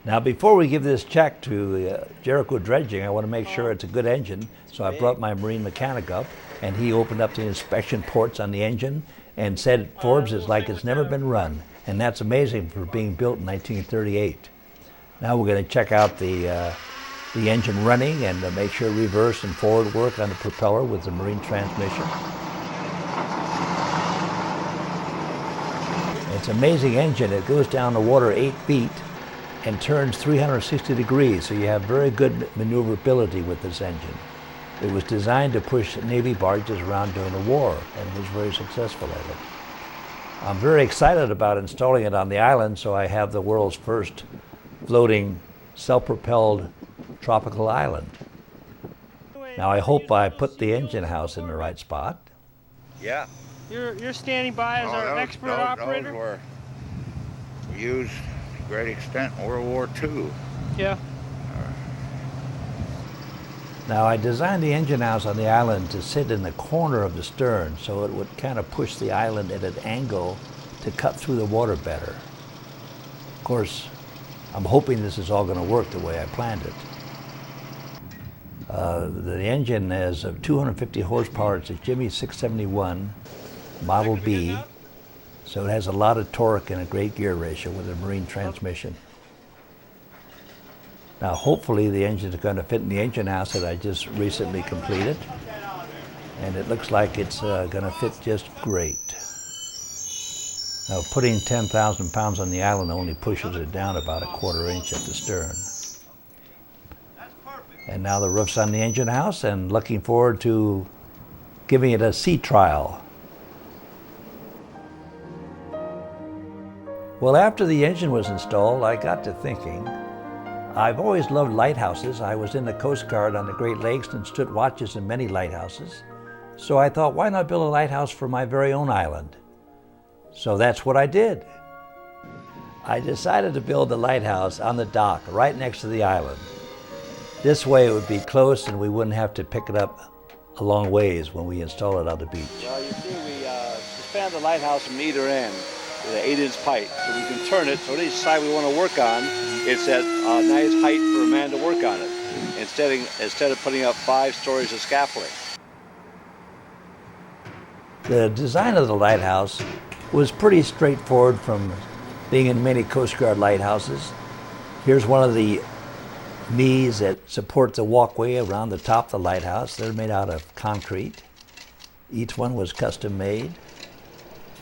Now, before we give this check to Jericho Dredging, I want to make sure it's a good engine. So I brought my marine mechanic up, and he opened up the inspection ports on the engine and said Forbes is like it's never been run. And that's amazing for being built in 1938. Now we're going to check out the engine running and make sure reverse and forward work on the propeller with the marine transmission. It's an amazing engine. It goes down the water 8 feet and turns 360 degrees, so you have very good maneuverability with this engine. It was designed to push Navy barges around during the war and was very successful at it. I'm very excited about installing it on the island, so I have the world's first floating, self-propelled tropical island. Now I hope I put the engine house in the right spot. Yeah. You're standing by as our expert operator? Those were used to a great extent in World War II. Yeah. Now I designed the engine house on the island to sit in the corner of the stern so it would kind of push the island at an angle to cut through the water better. Of course, I'm hoping this is all going to work the way I planned it. The engine has 250 horsepower. It's a Jimmy 671 Model B, so it has a lot of torque and a great gear ratio with a marine transmission. Now hopefully the engine is going to fit in the engine house that I just recently completed, and it looks like it's going to fit just great. Now putting 10,000 pounds on the island only pushes it down about a 1/4 inch at the stern. And now the roof's on the engine house, and looking forward to giving it a sea trial. Well, after the engine was installed, I got to thinking, I've always loved lighthouses. I was in the Coast Guard on the Great Lakes and stood watches in many lighthouses. So I thought, why not build a lighthouse for my very own island? So that's what I did. I decided to build the lighthouse on the dock right next to the island. This way it would be close and we wouldn't have to pick it up a long ways when we install it on the beach. Well, you see, we suspend the lighthouse from either end with an 8-inch pipe, so we can turn it so any side we want to work on, it's at a nice height for a man to work on it, instead of putting up 5 stories of scaffolding. The design of the lighthouse was pretty straightforward from being in many Coast Guard lighthouses. Here's one of the knees that support the walkway around the top of the lighthouse. They're made out of concrete. Each one was custom made.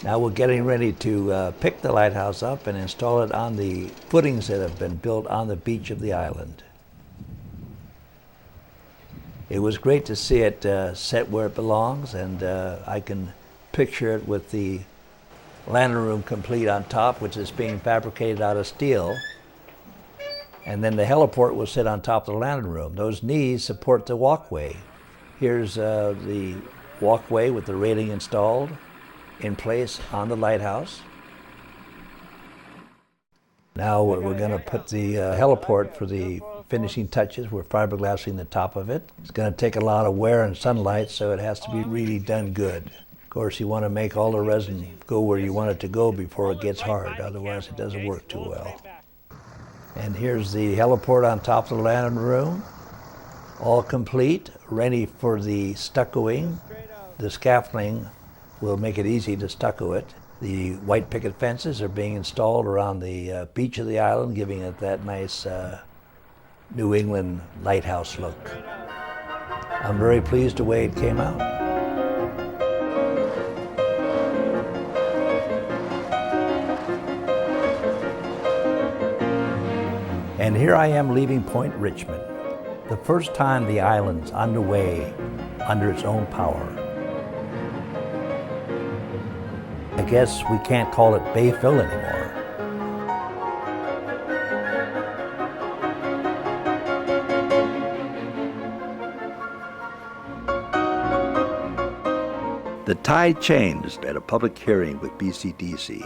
Now we're getting ready to pick the lighthouse up and install it on the footings that have been built on the beach of the island. It was great to see it set where it belongs, and I can picture it with the landing room complete on top, which is being fabricated out of steel. And then the heliport will sit on top of the landing room. Those knees support the walkway. Here's the walkway with the railing installed in place on the lighthouse. Now we're going to put the heliport for the finishing touches. We're fiberglassing the top of it. It's going to take a lot of wear and sunlight, so it has to be really done good. Of course, you want to make all the resin go where you want it to go before it gets hard, otherwise it doesn't work too well. And here's the heliport on top of the landing room, all complete, ready for the stuccoing. The scaffolding will make it easy to stucco it. The white picket fences are being installed around the beach of the island, giving it that nice New England lighthouse look. I'm very pleased the way it came out. And here I am leaving Point Richmond, the first time the island's underway under its own power. I guess we can't call it Bayfill anymore. The tide changed at a public hearing with BCDC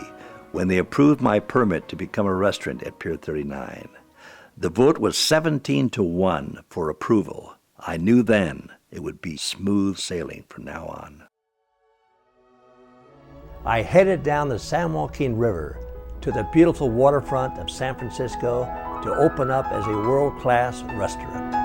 when they approved my permit to become a restaurant at Pier 39. The vote was 17-1 for approval. I knew then it would be smooth sailing from now on. I headed down the San Joaquin River to the beautiful waterfront of San Francisco to open up as a world-class restaurant.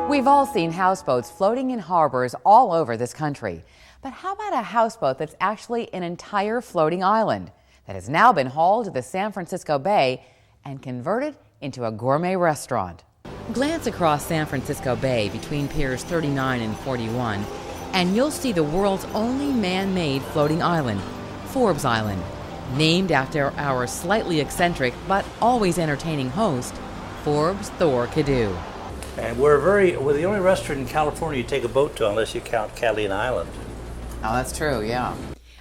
We've all seen houseboats floating in harbors all over this country. But how about a houseboat that's actually an entire floating island that has now been hauled to the San Francisco Bay and converted into a gourmet restaurant? Glance across San Francisco Bay between Piers 39 and 41, and you'll see the world's only man-made floating island, Forbes Island, named after our slightly eccentric but always entertaining host, Forbes Thor Cadieux. And we're the only restaurant in California you take a boat to unless you count Catalina Island. Oh, that's true, yeah.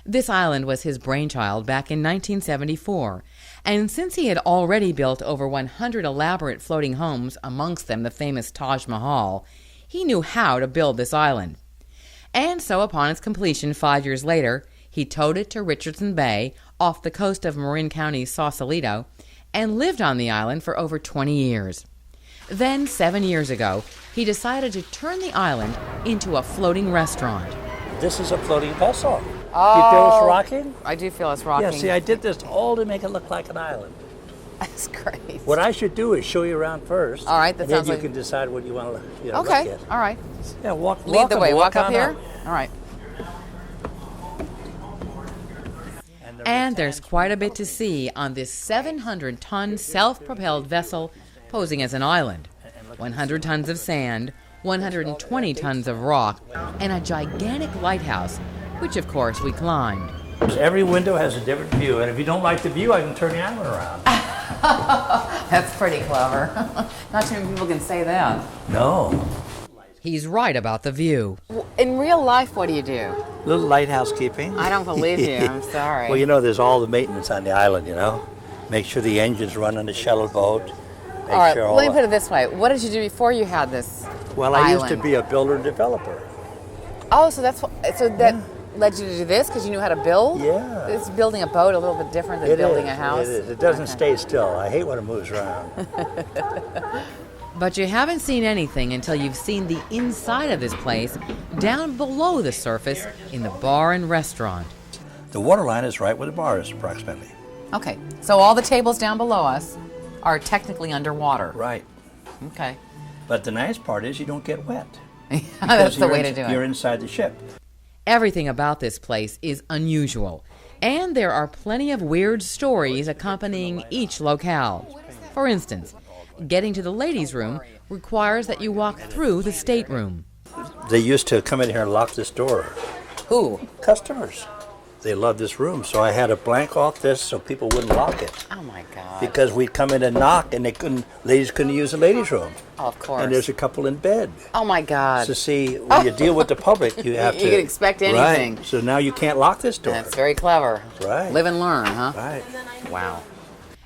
This island was his brainchild back in 1974. And since he had already built over 100 elaborate floating homes, amongst them the famous Taj Mahal, he knew how to build this island. And so upon its completion 5 years later, he towed it to Richardson Bay off the coast of Marin County's Sausalito and lived on the island for over 20 years. Then, 7 years ago, he decided to turn the island into a floating restaurant. This is a floating vessel. Oh, Do you feel it's rocking? I do feel it's rocking. Yeah, see, I did this all to make it look like an island. That's great. What I should do is show you around first. All right, that and sounds then like... you can decide what you want to look Okay, at. all right. Yeah, Lead the way. Walk up here? All right. And there's quite a bit to see on this 700-ton self-propelled vessel posing as an island. 100 tons of sand, 120 tons of rock, and a gigantic lighthouse, which of course we climbed. Every window has a different view, and if you don't like the view, I can turn the island around. That's pretty clever. Not too many people can say that. No. He's right about the view. In real life, what do you do? Little lighthouse keeping. I don't believe you. I'm sorry. Well, you know, there's all the maintenance on the island, you know. Make sure the engines run on the shuttle boat. All right, let me put it this way. What did you do before you had this Well, I used to be a builder and developer. Oh, so that led you to do this because you knew how to build? Yeah. It's building a boat a little bit different than building a house? It is. It doesn't stay still. I hate when it moves around. But you haven't seen anything until you've seen the inside of this place down below the surface in the bar and restaurant. The water line is right where the bar is, approximately. Okay, so all the tables down below us are technically underwater. Right. Okay. But the nice part is you don't get wet. That's the way to do it. You're inside the ship. Everything about this place is unusual, and there are plenty of weird stories accompanying each locale. For instance, getting to the ladies' room requires that you walk through the stateroom. They used to come in here and lock this door. Who? Customers. They loved this room, so I had to blank off this so people wouldn't lock it. Oh my God. Because we'd come in and knock, and ladies couldn't use the ladies' room. Oh, of course. And there's a couple in bed. Oh my God. So see, when you deal with the public, you have to. You can expect anything. Right. So now you can't lock this door. That's very clever. Right. Live and learn, huh? Right. Wow.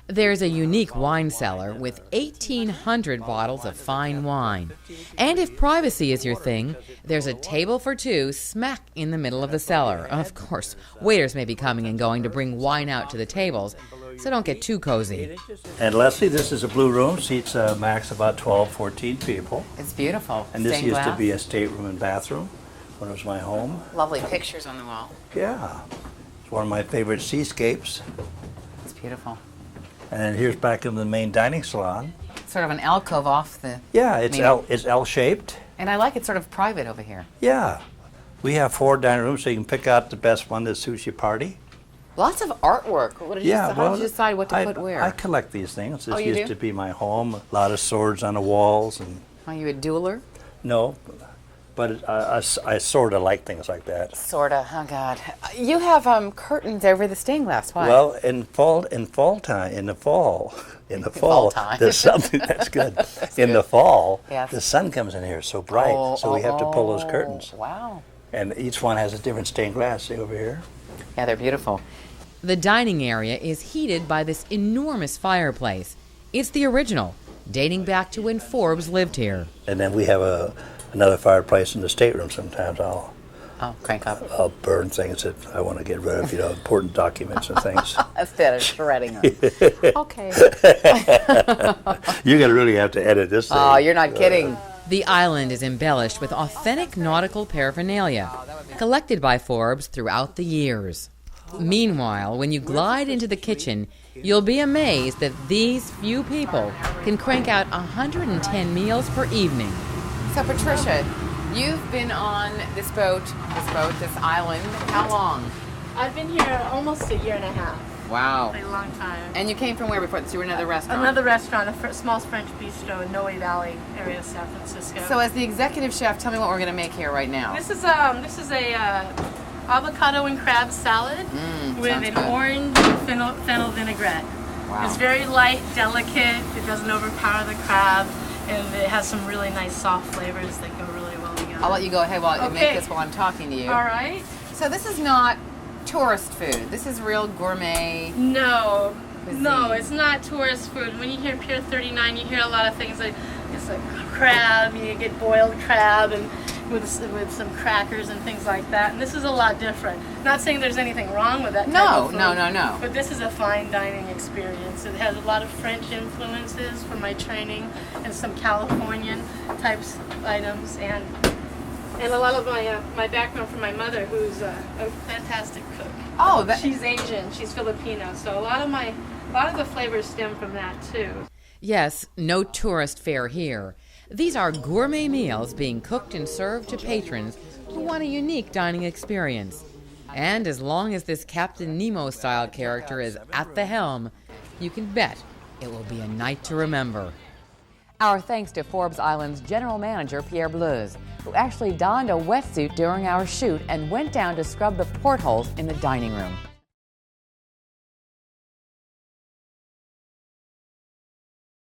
There's a unique wine cellar with 1,800 bottles of fine wine. And if privacy is your thing, there's a table for two smack in the middle of the cellar. Of course, waiters may be coming and going to bring wine out to the tables, so don't get too cozy. And Leslie, this is a blue room. Seats max about 12, 14 people. It's beautiful. And this Stained used glass. to be a stateroom and bathroom when it was my home. Lovely pictures on the wall. Yeah. It's one of my favorite seascapes. It's beautiful. And then here's back in the main dining salon. Sort of an alcove off the... Yeah, it's L-shaped. And I like it sort of private over here. Yeah. We have 4 dining rooms, so you can pick out the best one that suits your party. Lots of artwork. What did how did you decide what to put where? I collect these things. This Oh, you used do? to be my home. A lot of swords on the walls. And Are you a dueler? no, but I sort of like things like that. Sorta. Oh God. You have curtains over the stained glass. Why? Well, in the fall, time. there's something that's good. The fall, Yes. the sun comes in here so bright, so we have to pull those curtains. Wow. And each one has a different stained glass. See over here? Yeah, they're beautiful. The dining area is heated by this enormous fireplace. It's the original, dating back to when Forbes lived here. And then we have another fireplace in the stateroom. Sometimes I'll crank up. I'll burn things that I want to get rid of, important documents and things. Instead of shredding them. Okay. You're going to really have to edit this thing. Oh, you're not kidding. The island is embellished with authentic nautical paraphernalia, collected by Forbes throughout the years. Meanwhile, when you glide into the kitchen, you'll be amazed that these few people can crank out 110 meals per evening. So, Patricia, you've been on this island, how long? I've been here almost a year and a half. Wow. A long time. And you came from where before? So you were another restaurant? Another restaurant, a small French bistro in Noe Valley area of San Francisco. So as the executive chef, tell me what we're going to make here right now. This is a avocado and crab salad with an orange fennel vinaigrette. Wow. It's very light, delicate. It doesn't overpower the crab, and it has some really nice soft flavors that go really well together. I'll let you go ahead while you make this while I'm talking to you. All right. So this is not tourist food. This is real gourmet. No, cuisine. no, it's not tourist food. When you hear Pier 39, you hear a lot of things like it's like crab. You get boiled crab and with some crackers and things like that. And this is a lot different. Not saying there's anything wrong with that. No, type of no, food, no, no. But this is a fine dining experience. It has a lot of French influences from my training and some Californian types items and a lot of my background from my mother, who's a fantastic cook. Oh, she's Asian. She's Filipino. So a lot of the flavors stem from that too. Yes, no tourist fare here. These are gourmet meals being cooked and served to patrons who want a unique dining experience. And as long as this Captain Nemo-style character is at the helm, you can bet it will be a night to remember. Our thanks to Forbes Island's general manager, Pierre Bleuse, who actually donned a wetsuit during our shoot and went down to scrub the portholes in the dining room.